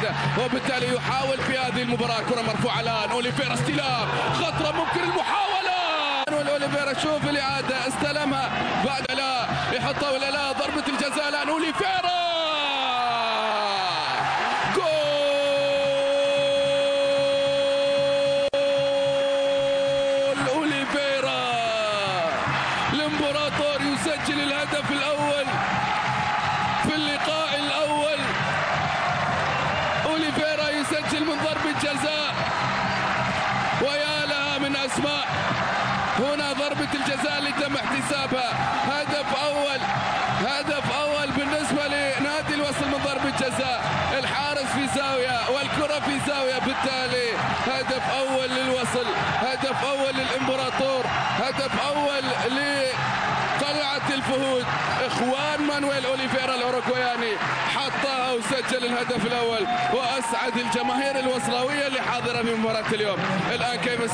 واحدة، وبالتالي يحاول في هذه المباراة. كرة مرفوعة الآن، أوليفيرا استلام خطرة، ممكن المحاولة، أوليفيرا شوف الإعادة، استلمها بعد لا يحطها ولا لا، ضربة الجزاء الآن أوليفيرا، الامبراطور يسجل الهدف الأول في اللقاء الأول. أوليفيرا يسجل من ضربة جزاء، ويا لها من أسماء. هنا ضربة الجزاء اللي تم احتسابها، هدف أول بالنسبة لنادي الوصل من ضربة جزاء. الحارس في زاوية والكرة في زاوية، بالتالي هدف أول للوصل، هدف أول للإمبراطور، هدف أول لقلعة الفهود. إخوان مانويل أوليفيرا الأوروغواياني حطها وسجل الهدف الأول، وأسعد الجماهير الوصلاوية اللي حاضرة في مباراة اليوم. الآن كيف